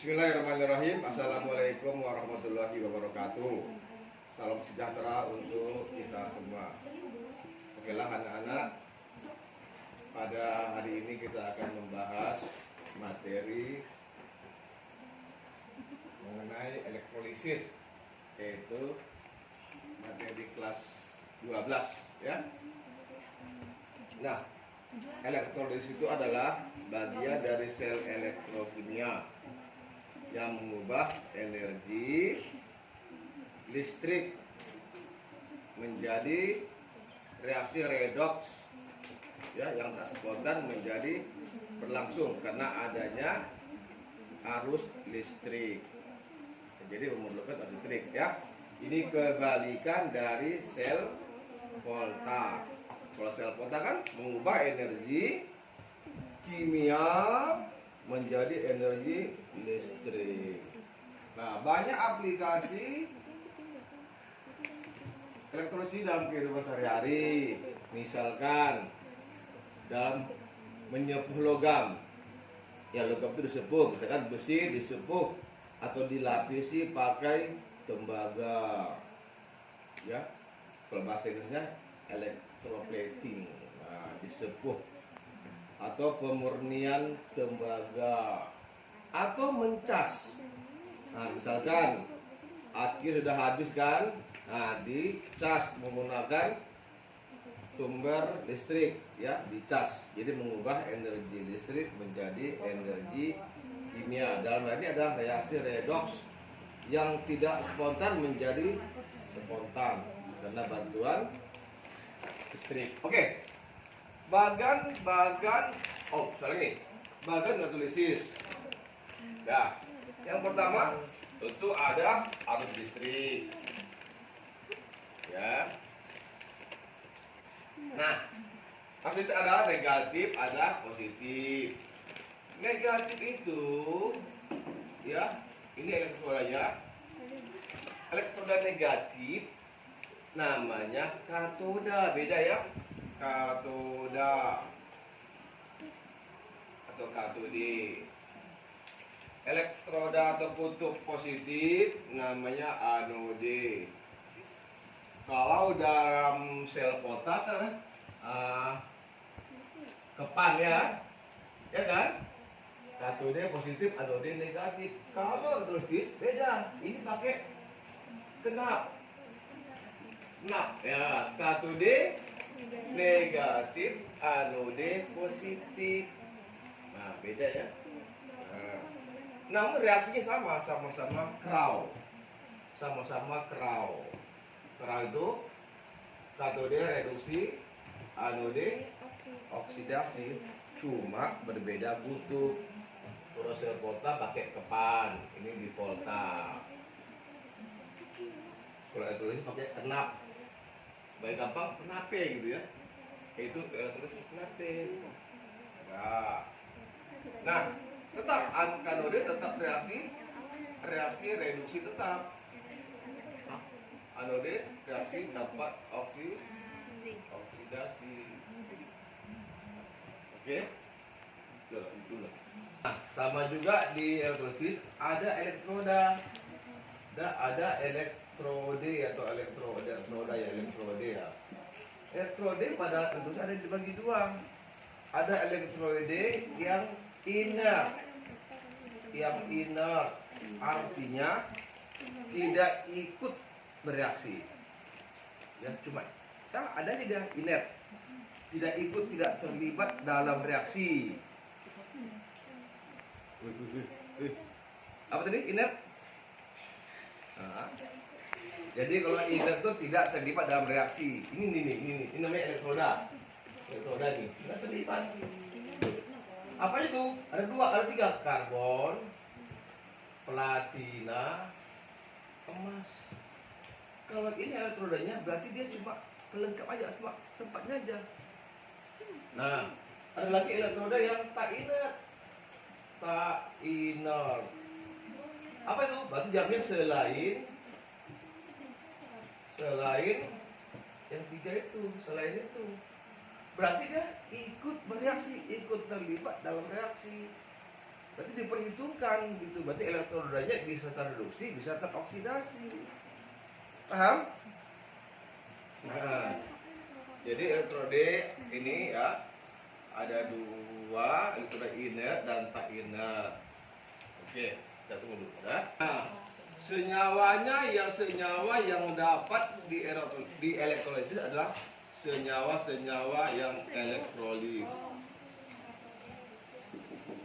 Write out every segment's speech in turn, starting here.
Bismillahirrahmanirrahim. Assalamualaikum warahmatullahi wabarakatuh. Salam sejahtera untuk kita semua. Oke lah anak-anak, pada hari ini kita akan membahas materi mengenai elektrolisis, yaitu materi kelas 12 ya. Nah, elektrolisis itu adalah bagian dari sel elektrokimia yang mengubah energi listrik menjadi reaksi redoks ya, yang tak spontan menjadi berlangsung karena adanya arus listrik. Jadi memerlukan arus listrik ya. Ini kebalikan dari sel volta. Kalau sel volta kan mengubah energi kimia menjadi energi listrik. Nah, banyak aplikasi elektrolisis dalam kehidupan sehari-hari. Misalkan dalam menyepuh logam. Ya, logam itu disepuh, misalkan besi disepuh atau dilapisi pakai tembaga. Ya. Kalau bahasa Inggrisnya electroplating. Nah, disepuh atau pemurnian tembaga atau mencas. Nah, misalkan aki sudah habis kan, nah dicas menggunakan sumber listrik ya, dicas. Jadi mengubah energi listrik menjadi energi kimia. Dalam hal ini ada reaksi redoks yang tidak spontan menjadi spontan karena bantuan listrik. Oke. Bagan elektrolisis. Nah, yang pertama tentu ada arus listrik. Ya. Nah, arus listrik ada negatif, ada positif. Negatif itu ya, ini elektrodanya. Elektroda negatif namanya katoda, beda ya. Katoda atau katode. Elektroda atau kutub positif namanya anode. Kalau dalam sel kotak kepan ya kan? Katode positif, anode negatif. Kalau elektrolisis beda. Ini pakai kenap. Kenap ya, katode negatif, anode positif. Nah, beda ya. Namun reaksinya sama-sama kraw. Sama-sama kraw. Kraw itu katode reduksi, anode oksidasi, cuma berbeda kutub. Kalau sel volta pakai kepan, ini di volta. Kalau elektrolisis pakai kenap. Baik gampang kenape gitu ya. Itu elektrolisis kenape. Nah, tetap kanode tetap reaksi reduksi tetap. Anode reaksi dapat oksidasi. Oke? Itulah. Nah, sama juga di elektrolisis ada elektroda. Ada elektrode atau elektroda ya, elektrode ya. Elektrode pada elektrolis ada dibagi dua. Ada elektrode yang inert. Yang inert artinya tidak ikut bereaksi. Ya, cuma ada dia inert. Tidak ikut, tidak terlibat dalam reaksi. Apa tadi? Inert? Nah, jadi kalau inert itu tidak terlibat dalam reaksi. Ini namanya elektroda. Elektroda nih, tidak terlibat. Apa itu? Ada tiga, karbon, platina, emas. Kalau ini elektrodanya berarti dia cuma pelengkap aja, cuma tempatnya aja. Nah, ada lagi elektroda yang tak inert. Tak inert. Apa itu? Berarti jamnya selain yang tiga itu, selain itu. Berarti dia ikut bereaksi, ikut terlibat dalam reaksi. Berarti diperhitungkan gitu. Berarti elektrodanya bisa terreduksi, bisa teroksidasi. Paham? Nah, jadi elektrode ini ya ada dua, elektroda inert dan tak inert. Oke, kita tunggu dulu ya. Nah, senyawa yang dapat di elektrolisis adalah senyawa yang elektrolit.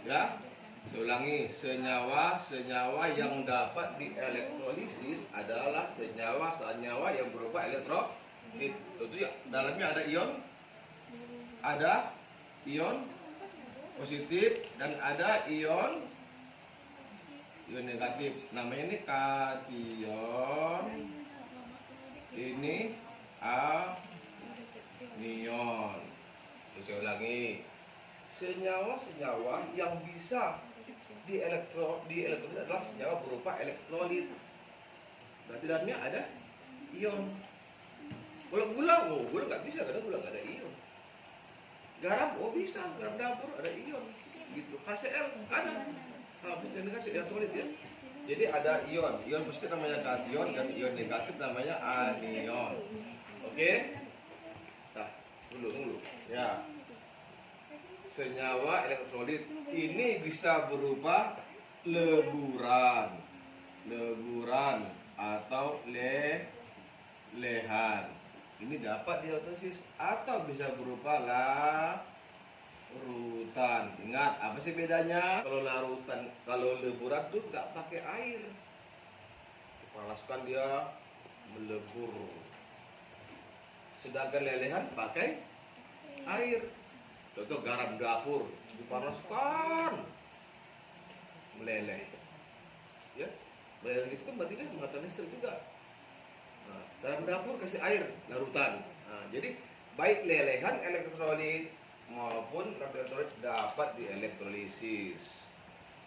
Ya, saya ulangi, senyawa yang dapat dielektrolisis adalah senyawa yang berupa elektrolit. Tentu ya, dalamnya ada ion positif dan ada ion negatif. Namanya ini kation, ini anion. Terus saya ulangi, senyawa yang bisa dielektrolit adalah senyawa berupa elektrolit. Berarti dalamnya ada ion. Kalau gula nggak bisa karena gula nggak ada ion. Garam bisa, garam dapur ada ion. Gitu. HCl ada. Bisa negatif elektrolit ya. Jadi ada ion positif namanya kation dan ion negatif namanya anion. Oke? Nah, tunggu. Ya. Senyawa elektrolit ini bisa berupa leburan atau lehan. Ini dapat dielektolisis atau bisa berupa larutan. Ingat, apa sih bedanya? Kalau larutan, kalau leburan tuh nggak pakai air, dipanaskan dia melebur. Sedangkan lelehan pakai air. Contoh garam dapur dipanaskan meleleh, ya meleleh itu kan berarti kan menggunakan listrik juga. Nah, garam dapur kasih air larutan. Nah, jadi baik lelehan elektrolit maupun elektrolit dapat dielektrolisis.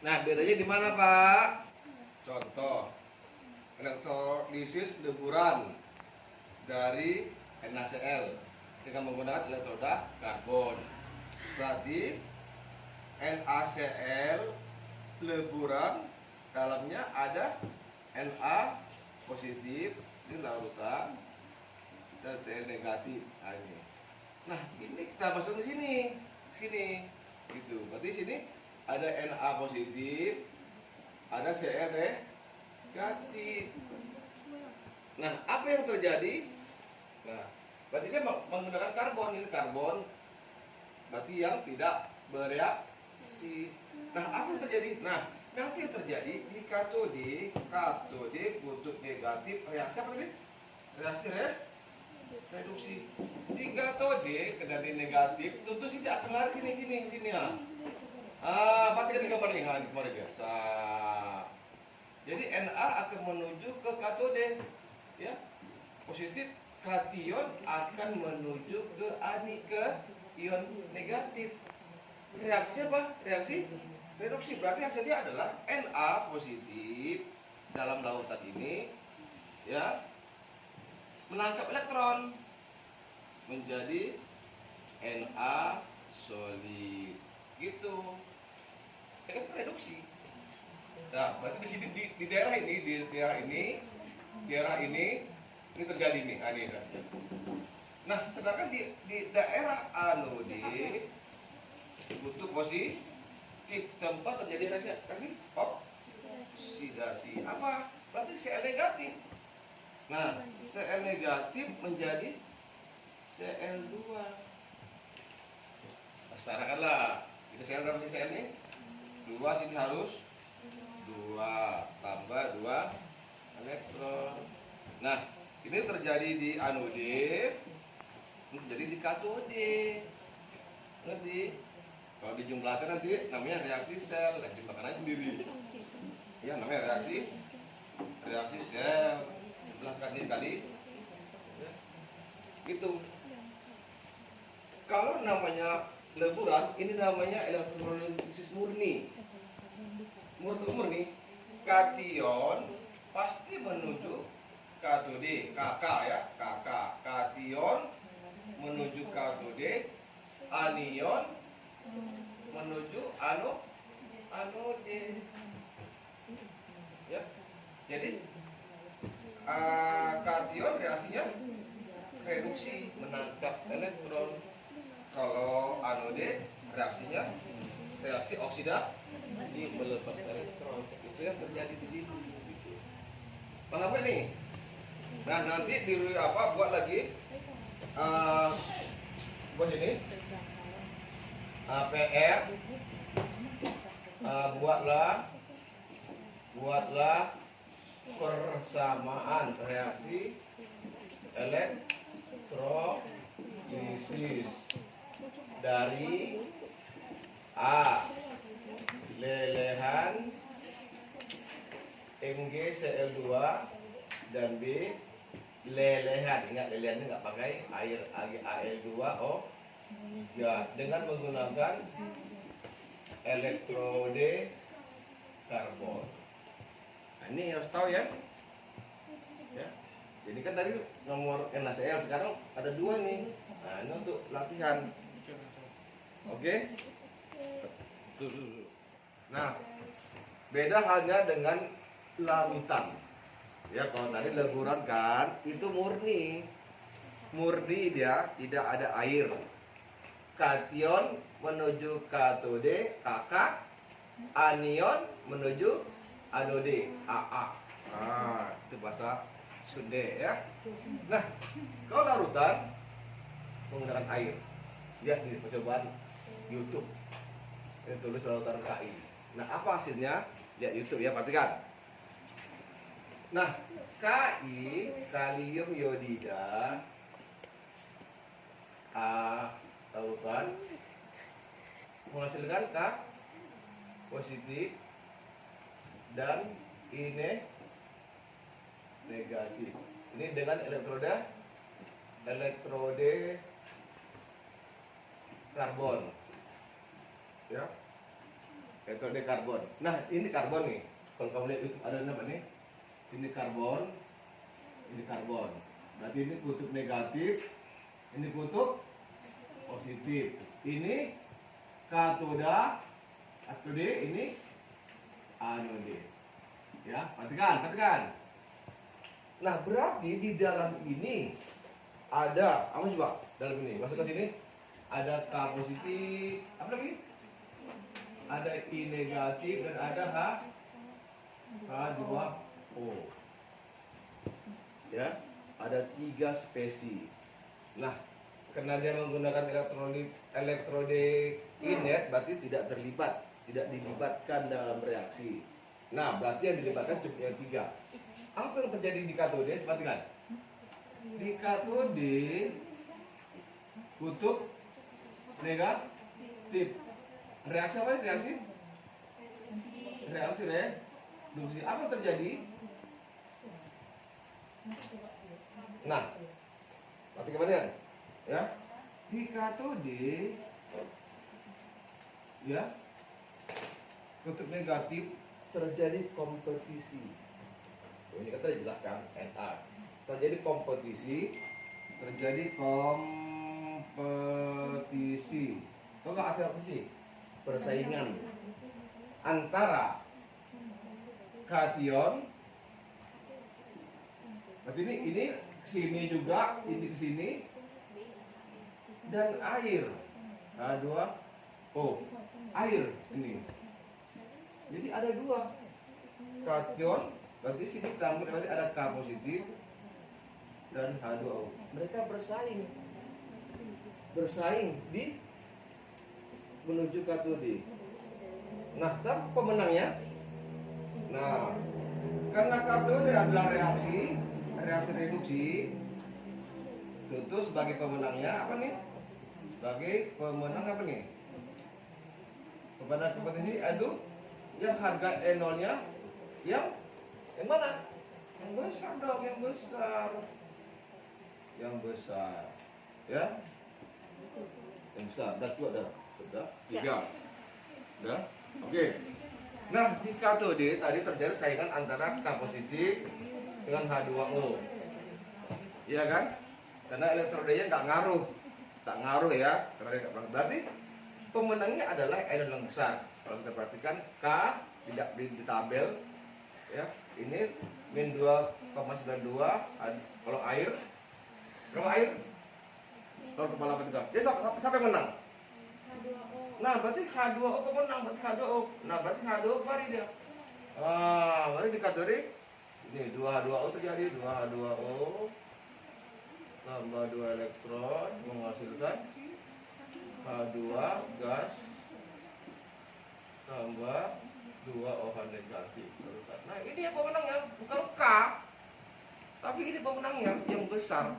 Nah, bedanya di mana, Pak? Contoh elektrolisis leburan dari NaCl dengan menggunakan elektroda karbon. Berarti NaCl leburan dalamnya ada Na positif, ini larutan, dan Cl negatif. Nah, ini kita masuk ke sini, gitu. Berarti sini ada Na positif, ada Cl negatif. Nah, apa yang terjadi? Nah, berarti dia menggunakan karbon, ini karbon. Berarti yang tidak bereaksi. Nah, apa yang terjadi? Nah, nanti yang terjadi di katode kutub negatif reaksi apa tadi? Reaksi reduksi. Di katode dari negatif tentu tidak akan lari sini ya. Perhatikan di gambar ini, kemarin biasa. Jadi Na akan menuju ke katode, ya. Positif, kation akan menuju ke ion negatif. Reaksi apa? Reaksi reduksi. Berarti hasilnya adalah Na positif dalam lautan ini, ya, menangkap elektron menjadi Na solid. Gitu. Ini kan reduksi. Nah, berarti di sini di daerah ini terjadi nih. Ini hasilnya. Nah, sedangkan di daerah anode kutub positif tempat terjadi reaksi oksidasi. Apa? Berarti Cl negatif. Nah, Cl negatif menjadi Cl2. Setarakanlah. Kita Cl berapa sih Cl ini? 2, sini harus 2 tambah 2 elektron. Nah, ini terjadi di anode, jadi di katode. Ngerti? Kalau dijumlahkan nanti namanya reaksi sel, jumlahkan aja sendiri. Ya, namanya reaksi sel. Jumlahkan dikali. Ya. Gitu. Kalau namanya leburan, ini namanya elektrolisis murni. Murni, kation pasti menuju katode, KK ya, KK. Kation menuju katode, anion menuju anode. Ya. Jadi kation reaksinya reduksi, menangkap elektron. Kalau anode reaksinya reaksi oksidasi, melepas elektron. Itu yang terjadi di sini. Paham gak nih? Nah, nanti buat lagi buat ini PR, buatlah persamaan reaksi elektrolisis dari A. Lelehan MgCl2 dan B. Lelehan, ingat lelehan nggak pakai air Al2O ya, dengan menggunakan elektrode karbon. Nah, ini harus tahu ya. Ya. Jadi kan tadi nomor NaCl, sekarang ada 2 nih. Nah, ini untuk latihan. Oke? Nah, beda halnya dengan larutan. Ya, kalau tadi leburan kan itu murni dia tidak ada air. Kation menuju katode KK, anion menuju anode AA. Nah, itu bahasa Sunda ya. Nah, kalau larutan menggunakan air. Lihat di percobaan YouTube. Ini tulis larutan KI. Nah, apa hasilnya? Lihat YouTube ya, perhatikan. Nah, Ki kalium iodida tahu kan menghasilkan K positif dan ini negatif. Ini dengan elektrode karbon. Ya. Elektrode karbon. Nah, ini karbon nih. Kalau kamu lihat itu ada apa nih? Ini karbon, ini karbon. Berarti ini kutub negatif, ini kutub positif. Ini katoda, ini anode. Ya, perhatikan. Nah, berarti di dalam ini ada apa coba? Dalam ini, masuk ke sini ada K positif, apa lagi? Ada I negatif dan ada H2O. Ya, ada 3 spesies. Nah, karena dia menggunakan elektrode inet, berarti tidak dilibatkan dalam reaksi. Nah, berarti yang dilibatkan cuma yang 3. Apa yang terjadi di katode? Perhatikan. Di katode kutub negatif. Reaksi apa? Reaksi reduksi. Apa yang terjadi? Nah, perhatikan ya. Di katode ya, kutub negatif terjadi kompetisi. Ini kan tadi jelaskan Na. Terjadi kompetisi. Tahu nggak arti apa sih? Persaingan antara kation. Berarti ini kesini juga, ini kesini, dan air. H2O, air ini. Jadi ada 2 kation. Berarti sini berarti ada K positif dan H2O. Mereka bersaing di menuju katode. Nah, siapa pemenangnya? Nah, karena katode adalah reaksi reduksi, itu sebagai pemenangnya apa nih? Sebagai pemenang apa nih? Pemenang kompetisi itu yang harga E0-nya yang mana? Yang besar dong, yang besar. Ya. Yang besar. Sudah 3. Udah. Oke. Nah, di katode tadi terjadi saingan antara K positif dengan H2O. Iya kan? Karena elektrodenya tak ngaruh ya. Karena berarti pemenangnya adalah ion yang besar. Kalau kita perhatikan K tidak di tabel ya. Ini min 2,92 kalau air. Kalau air 0,83. Jadi siapa yang menang? Nah, berarti H2O pemenang, berarti H2O. Nah, berarti H2O mari dia. Berarti di kategori ini 2H2O terjadi, 2H2O tambah 2 elektron menghasilkan H2 gas tambah 2 OH negatif. Nah, ini yang pemenangnya, bukan K. Tapi ini pemenangnya yang besar.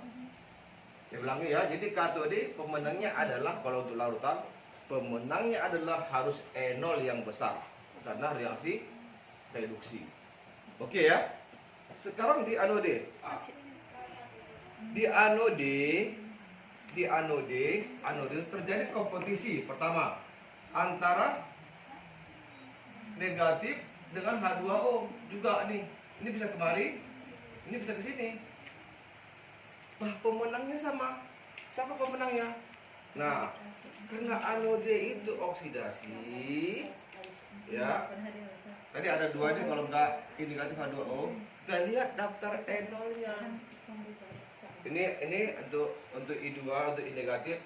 Saya ulangi ya, jadi katode pemenangnya adalah kalau untuk larutan, pemenangnya adalah harus enol yang besar karena reaksi reduksi. Oke ya. Sekarang di anode. Di anode terjadi kompetisi pertama antara negatif dengan H2O juga nih. Ini bisa kemari, ini bisa ke sini. Nah, pemenangnya sama. Siapa pemenangnya? Nah, karena anode itu oksidasi, ya. Tadi ada 2 nih, kalau enggak ini negatif H2O. Kita lihat daftar enolnya. Ini untuk I2 untuk I negatif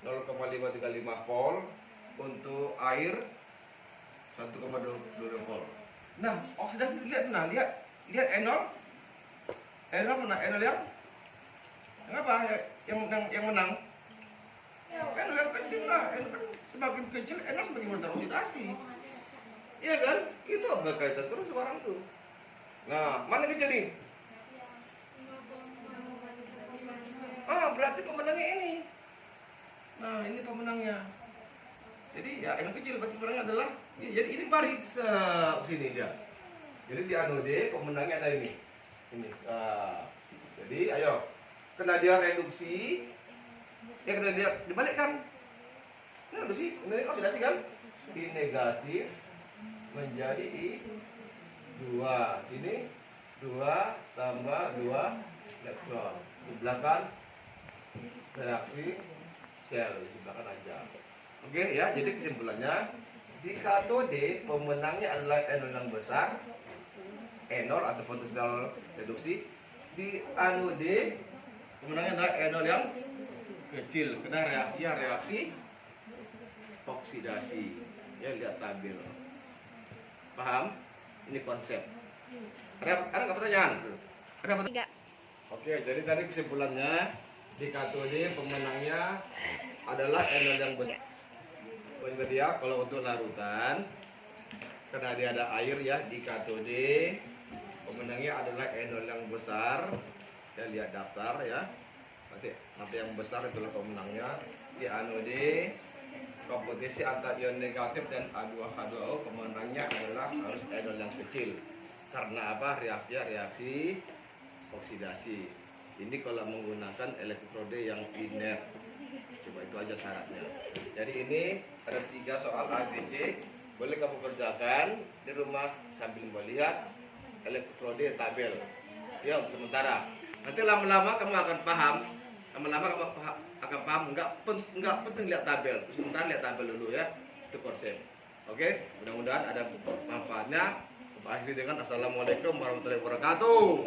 0,535 volt, untuk air 1,22 volt. Nah, oksidasi lihat lihat enol. Enol mana? Enol yang apa? Yang menang? Ya, enol yang kecil lah. Enol kan semakin kecil enol semakin teroksidasi. Iya kan? Itu berkaitan terus orang tuh. Nah, mana kecil nih? Berarti pemenangnya ini. Nah, ini pemenangnya. Jadi ya enol kecil berarti pemenangnya adalah jadi ini mari sini dia. Jadi di anode pemenangnya ada ini. Ini. Jadi ayo, karena dia reduksi, ya karena dia dibalikkan. Ini reduksi, ini oksidasi kan? I negatif menjadi I2. Sini 2 tambah 2 elektron. Di belakang reaksi sel di belakang aja. Oke ya, jadi kesimpulannya di katode pemenangnya adalah enol yang besar, enol atau potensial reduksi. Di anode pemenangnya adalah enol yang kecil karena reaksi oksidasi. Ya, lihat tabel. Paham? Ini konsep. Ada nggak pertanyaan? Ada pertanyaan? Oke, jadi tadi kesimpulannya di katode pemenangnya adalah enol yang besar. Dia kalau untuk larutan karena dia ada air ya di katode pemenangnya adalah enol yang besar. Ya, lihat daftar ya. Nanti yang besar itulah pemenangnya. Di anode kompetisi antara ion negatif dan A2H2O pemenangnya adalah harus enol yang kecil. Karena apa? Reaksi oksidasi. Ini kalau menggunakan elektrode yang inert. Coba itu aja syaratnya. Jadi ini ada 3 soal ABC. Boleh kamu kerjakan di rumah sambil melihat elektrode tabel. Ya, sementara. Nanti lama-lama kamu akan paham. Enggak penting lihat tabel. Sementara lihat tabel dulu ya. Itu konsep. Oke, mudah-mudahan ada manfaatnya. Akhiri dengan assalamualaikum warahmatullahi wabarakatuh.